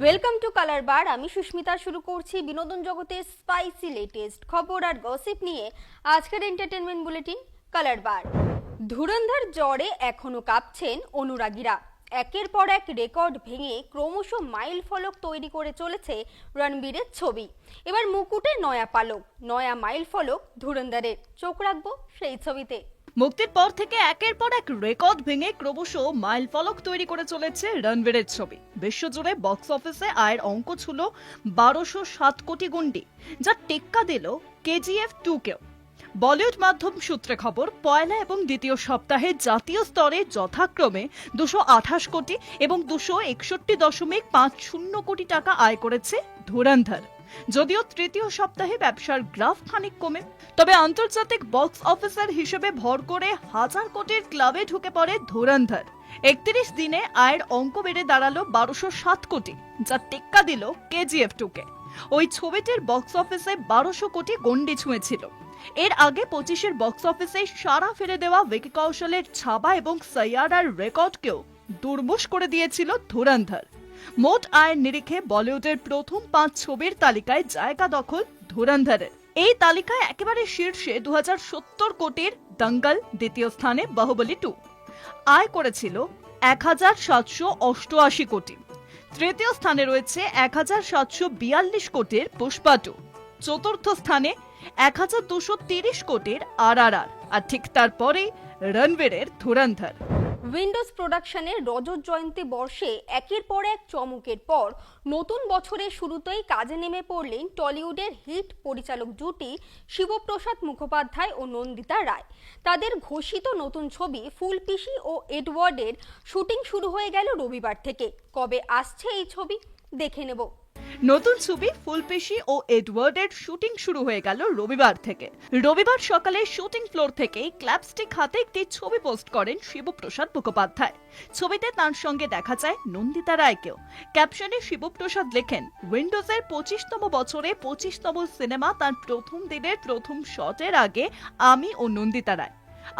Welcome to colour বার। আমি সুস্মিতা। শুরু করছি বিনোদন জগতের স্পাইসি লেটেস্ট খবর আর গসিপ নিয়ে আজকের এন্টারটেনমেন্ট বুলেটিন কালার বার। ধুরন্ধর জ্বরে এখনো কাঁপছেন অনুরাগীরা। একের পর এক রেকর্ড ভেঙে ক্রমশ মাইল ফলক তৈরি করে চলেছে রণবীরের ছবি। এবার মুকুটে নয়া পালক, নয়া মাইল ফলক ধুরন্ধরের। চোখ রাখবো সেই ছবিতে। মুক্তির পর থেকে একের পর এক রেকর্ড ভেঙে ক্রমশ মাইল ফলক তৈরি করে চলেছে রণবীরের ছবি। বিশ্বজুড়ে বক্স অফিসে আয়ের অঙ্ক ছিল 1207 কোটি গুন্ডি, যা টেক্কা দিল কেজিএফ 2কেও। বলিউড মাধ্যম সূত্রে খবর, পয়লা এবং দ্বিতীয় সপ্তাহে জাতীয় স্তরে যথাক্রমে 228 কোটি এবং 261.50 কোটি টাকা আয় করেছে ধুরন্ধর। যদিও তৃতীয় সপ্তাহে ব্যবসার গ্রাফ খানিক কমে, তবে আন্তর্জাতিক বক্স অফিসার হিসেবে ভর করে 1000 কোটির ক্লাবে ঢুকে পড়ে ধুরন্ধর। 31 দিনে আয়ের অঙ্ক বেড়ে দাঁড়ালো 1207 কোটি, যা টেক্কা দিল কেজিএফ 2কে। ওই ছবিটির বক্স অফিসে 1200 কোটি গন্ডি ছুঁয়েছিল। এর আগে 25-এর বক্স অফিসে সারা ফেলে দেওয়া ভিকি কৌশলের ছাবা এবং সৈয়ারার রেকর্ডকেও দুর্মুষ করে দিয়েছিল ধুরন্ধর। মোট আয়ের নিরিখে বলিউডের প্রথম 5 ছবির তালিকায় জায়গা দখল ধুরন্ধরের। এই তালিকায় একেবারে শীর্ষে 2070 কোটির দঙ্গল, দ্বিতীয় স্থানে বাহুবলী 2 আয় করেছিল 1788 কোটি। তৃতীয় স্থানে রয়েছে 1742 কোটির পুষ্পা 2, চতুর্থ স্থানে 1230 কোটির RRR, আর ঠিক তারপরেই রণবীরের ধুরন্ধর। উইন্ডোজ প্রোডাকশনের রজত জয়ন্তী বর্ষে একের পর এক চমকের পর নতুন বছরের শুরুতেই কাজে নেমে পড়লেন টলিউডের হিট পরিচালক জুটি শিবপ্রসাদ মুখোপাধ্যায় ও নন্দিতা রায়। তাদের ঘোষিত নতুন ছবি ফুলপিসি ও এডওয়ার্ডের শুটিং শুরু হয়ে গেল রবিবার থেকে। কবে আসছে এই ছবি দেখে নেব। নতুন ছবি ফুলপিসি ও এডওয়ার্ডের শুটিং শুরু হয়ে গেল রবিবার থেকে। রবিবার সকালে শুটিং ফ্লোর থেকেই ক্ল্যাপস্টিক হাতে একটি ছবি পোস্ট করেন শিবপ্রসাদ মুখোপাধ্যায়। ছবিতে তার সঙ্গে দেখা যায় নন্দিতা রায়কেও। ক্যাপশনে শিবপ্রসাদ লেখেন, উইন্ডোজের 25তম বছরে 25তম সিনেমা তার প্রথম দিনের প্রথম শটের আগে আমি ও নন্দিতা রায়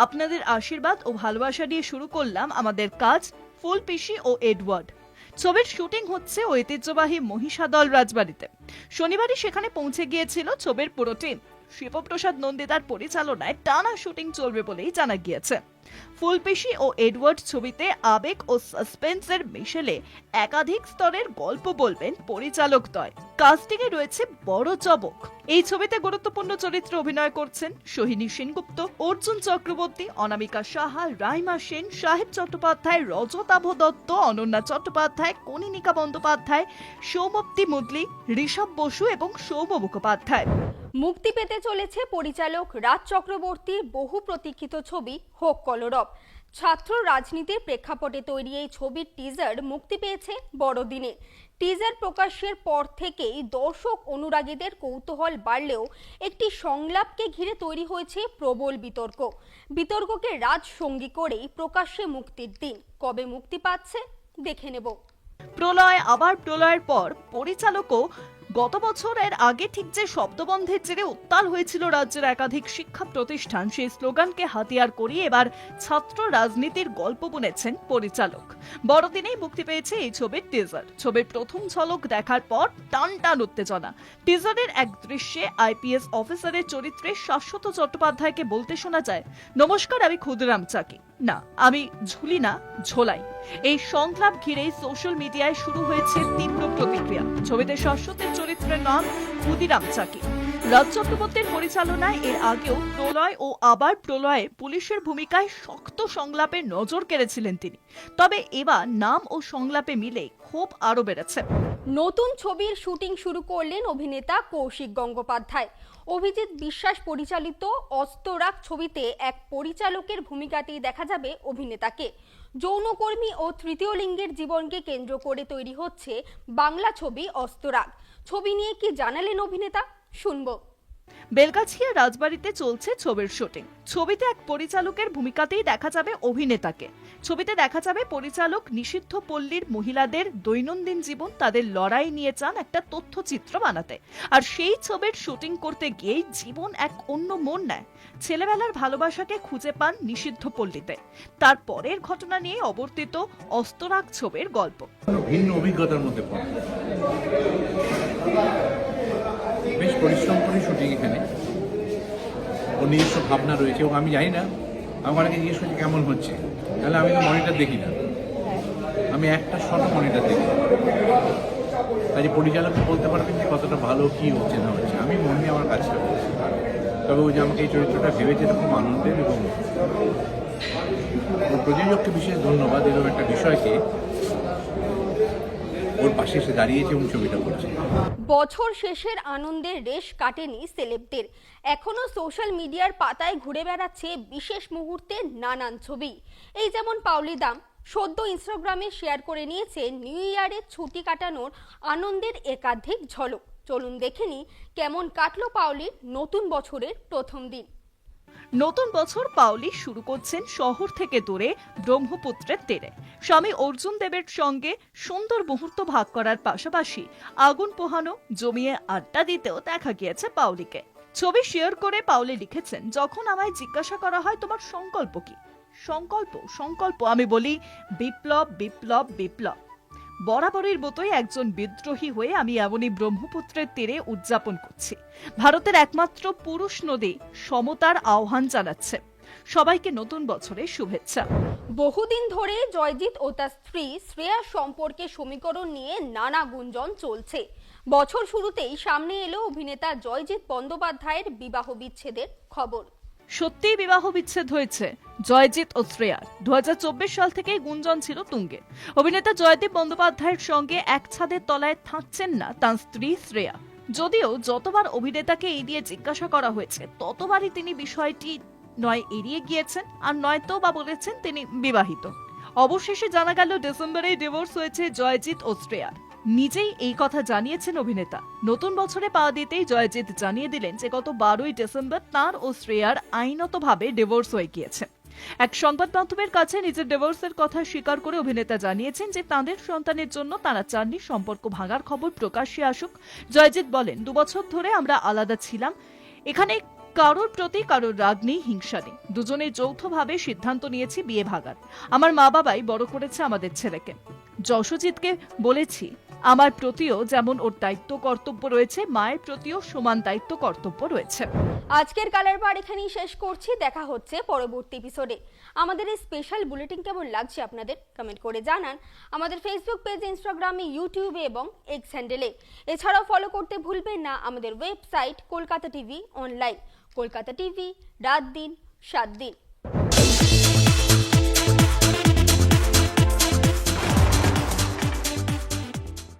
আপনাদের আশীর্বাদ ও ভালোবাসা দিয়ে শুরু করলাম আমাদের কাজ ফুলপিসি ও এডওয়ার্ড। ছবির শুটিং হচ্ছে ঐতিহ্যবাহী মহিষাদল রাজবাড়িতে। শনিবারই সেখানে পৌঁছে গিয়েছিল ছবির পুরো টিম। শিবপ্রসাদ নন্দিতার পরিচালনায় টানা শুটিং চলবে বলেই জানা গিয়েছে। ফুলপিসি ও এডওয়ার্ড ছবিতে আবেগ ও সাসপেন্সের মিশেলে একাধিক স্তরের গল্প বলবেন পরিচালক দ্বয়। কাস্টিং এ রয়েছে বড় চমক। এই ছবিতে গুরুত্বপূর্ণ চরিত্রে অভিনয় করছেন সোহিনী সেনগুপ্ত, অর্জুন চক্রবর্তী, অনামিকা সাহা, রাইমা সেন, সাহেব চট্টোপাধ্যায়, রজতাভ দত্ত, অনন্যা চট্টোপাধ্যায়, কনিনিকা বন্দ্যোপাধ্যায়, সৌমপ্তি মুদলি, ঋষভ বসু এবং সৌম্য মুখোপাধ্যায়। মুক্তি পেতে চলেছে পরিচালক রাজ চক্রবর্তীর বহু প্রতীক্ষিত ছবি হোক কলরব। ছাত্র রাজনীতির প্রেক্ষাপটে তৈরি এই ছবির টিজার মুক্তি পেয়েছে বড়দিনে। টিজার প্রকাশের পর থেকেই দর্শক অনুরাগীদের কৌতূহল বাড়লেও একটি সংলাপকে ঘিরে তৈরি হয়েছে প্রবল বিতর্ক। বিতর্ককে রাজ সঙ্গী করেই প্রকাশ্যে মুক্তির দিন। কবে মুক্তি পাচ্ছে দেখে নেব। প্রলয় আবার প্রলয়ের পর পরিচালকও গত বছরের আগে ঠিক যে শব্দবন্ধের জেরে উত্তাল হয়েছিল রাজ্যের একাধিক শিক্ষা প্রতিষ্ঠান, সেই স্লোগানকে হাতিয়ার করিয়ে এবার ছাত্র রাজনীতির গল্প বুনেছেন পরিচালক। বড়দিনেই মুক্তি পেয়েছে এই ছবির টিজার। ছবির প্রথম ঝলক দেখার পর টান টান উত্তেজনা। টিজারের এক দৃশ্যে আইপিএস অফিসারের চরিত্রে শাশ্বত চট্টোপাধ্যায়কে বলতে শোনা যায়, নমস্কার, আমি ক্ষুদিরাম চাকি, না আমি ঝুলি না ঝোলাই। এই সংলাপ ঘিরেই সোশ্যাল মিডিয়ায় শুরু হয়েছে তীব্র প্রতিক্রিয়া। ছবিতে শাশ্বতের চরিত্রের নাম ক্ষুদিরাম চাকি। রাজ চক্রবর্তীর পরিচালনায় এর আগেও প্রলয় ও আবার প্রলয়ে পুলিশের ভূমিকায় শক্ত সংলাপে নজর কেড়েছিলেন তিনি। তবে এবার নাম ও সংলাপে মিলে ক্ষোভ আরো বেড়েছে। নতুন ছবির শুটিং শুরু করলেন অভিনেতা কৌশিক গঙ্গোপাধ্যায়। অভিজিৎ বিশ্বাস পরিচালিত অস্তরাগ ছবিতে এক পরিচালকের ভূমিকাতেই দেখা যাবে অভিনেতাকে। যৌনকর্মী ও তৃতীয় লিঙ্গের জীবনকে কেন্দ্র করে তৈরি হচ্ছে বাংলা ছবি অস্তরাগ। ছবি নিয়ে কি জানালেন অভিনেতা, শুনবো। বেলগাছিয়া রাজবাড়িতে চলছে ছবির শুটিং। ছবিতে এক পরিচালকের ভূমিকাতেই দেখা যাবে অভিনেতাকে। ছবিতে দেখা যাবে পরিচালক নিষিদ্ধ পল্লীর মহিলাদের দৈনন্দিন জীবন, তাদের লড়াই নিয়ে চান একটা তথ্যচিত্র বানাতে। আর সেই ছবির শুটিং করতে গিয়েই জীবন এক অন্য মোড় নেয়। ছেলেবেলার ভালোবাসাকে খুঁজে পান নিষিদ্ধ পল্লীতে। তারপরের ঘটনা নিয়ে অবর্তিত অস্তরাগ ছবির গল্প। ভিন্ন অভিজ্ঞতার মধ্যে পড়ে। বেশ পরিশ্রম করে শুটিং এখানে, ওর নিজস্ব ভাবনা রয়েছে। ও আমি জানি না, আমাকে অনেকে জিজ্ঞেস করছে কেমন হচ্ছে, তাহলে আমি তো মনিটর দেখি না, আমি একটা শর্ট মনিটর দেখি। কাজে পরিচালককে বলতে পারবেন যে কতটা ভালো কি হচ্ছে না হচ্ছে, আমি মন নিয়ে আমার কাছে। তবে ও যে আমাকে এই চরিত্রটা ভেবেছে এটা খুব আনন্দের, এবং ওর প্রযোজককে বিশেষ ধন্যবাদ এরকম একটা বিষয়কে ওর পাশে এসে দাঁড়িয়েছে এবং ছবিটা করছে। বছর শেষের আনন্দের রেশ কাটেনি সেলেবদের। এখনো সোশ্যাল মিডিয়ার পাতায় ঘুরে বেড়াচ্ছে বিশেষ মুহূর্তের নানান ছবি। এই যেমন পাওলি দাম সদ্য ইনস্টাগ্রামে শেয়ার করে নিয়েছে নিউ ইয়ারের ছুটি কাটানোর আনন্দের একাধিক ঝলক। চলুন দেখে নিই কেমন কাটলো পাওলির নতুন বছরের প্রথম দিন। নতুন বছর পাওলি শুরু করছেন শহর থেকে দূরে ব্রহ্মপুত্রের তীরে। স্বামী অর্জুন দেবের সঙ্গে সুন্দর মুহূর্ত ভাগ করার পাশাপাশি আগুন পোহানো, জমিয়ে আড্ডা দিতেও দেখা গিয়েছে পাওলিকে। ছবি শেয়ার করে পাওলি লিখেছেন, যখন আমায় জিজ্ঞাসা করা হয় তোমার সংকল্প কি, সংকল্প আমি বলি বিপ্লব বিপ্লব বিপ্লব। বরাবরের মতোই একজন বিদ্রোহী হয়ে আমি এমনই ব্রহ্মপুত্রের তীরে উদযাপন করছি। ভারতের একমাত্র পুরুষ নদী সমতার আহ্বান জানাচ্ছে। সবাইকে নতুন বছরের শুভেচ্ছা। বহুদিন ধরে জয়জিৎ ও তার স্ত্রী শ্রেয়া সম্পর্কে সমীকরণ নিয়ে নানা গুঞ্জন চলছে। বছর শুরুতেই সামনে এলো অভিনেতা জয়জিৎ বন্দ্যোপাধ্যায়ের বিবাহ বিচ্ছেদের খবর। সত্যিই বিবাহ বিচ্ছেদ হয়েছে জয়জিৎ ও শ্রেয়ার। 2024 সাল থেকেই গুঞ্জন ছিল তুঙ্গে। অভিনেতা জয়দীপ বন্দ্যোপাধ্যায়ের সঙ্গে এক ছাদের তলায় থাকছেন না তার স্ত্রী শ্রেয়া। যদিও যতবার অভিনেতাকে এই নিয়ে জিজ্ঞাসা করা হয়েছে ততবারই তিনি বিষয়টি নয় এড়িয়ে গিয়েছেন, আর নয়তো বা বলেছেন তিনি বিবাহিত। অবশেষে জানা গেল ডিসেম্বরেই ডিভোর্স হয়েছে জয়জিৎ ও শ্রেয়ার। নিজেই এই কথা জানিয়েছেন অভিনেতা। নতুন বছরে পা দিতেই জয়জিৎ জানিয়ে দিলেন যে গত 12ই ডিসেম্বর তাঁর ও শ্রেয়ার আইনতভাবে ডিভোর্স হয়ে গিয়েছে। এক সংবাদ মাধ্যমের কাছে নিজের ডিভোর্সের কথা স্বীকার করে অভিনেতা জানিয়েছেন যে তাঁদের সন্তানের জন্য তারা চাননি সম্পর্ক ভাঙার খবর প্রকাশ্যে আসুক। জয়জিৎ বলেন, 2 বছর ধরে আমরা আলাদা ছিলাম। এখানে কারোর প্রতি কারোর রাগ নেই, হিংসা নেই। দুজনে যৌথভাবে সিদ্ধান্ত নিয়েছি বিয়ে ভাগার। আমার মা বাবাই বড় করেছে আমাদের ছেলেকে। যশোজিৎকে বলেছি আমার প্রতিও যেমন ওর দায়িত্ব কর্তব্য রয়েছে, মায়ের প্রতিও সমান দায়িত্ব কর্তব্য রয়েছে। আজকের কালার বার এখানেই শেষ করছি। দেখা হচ্ছে পরবর্তী এপিসোডে। আমাদের এই স্পেশাল বুলেটিন কেমন লাগছে আপনাদের কমেন্ট করে জানান আমাদের ফেসবুক পেজ, ইনস্টাগ্রামে, ইউটিউবে এবং এক্স হ্যান্ডেলে। এছাড়াও ফলো করতে ভুলবেন না আমাদের website Kolkata TV online. Kolkata TV, রাত দিন 7 দিন।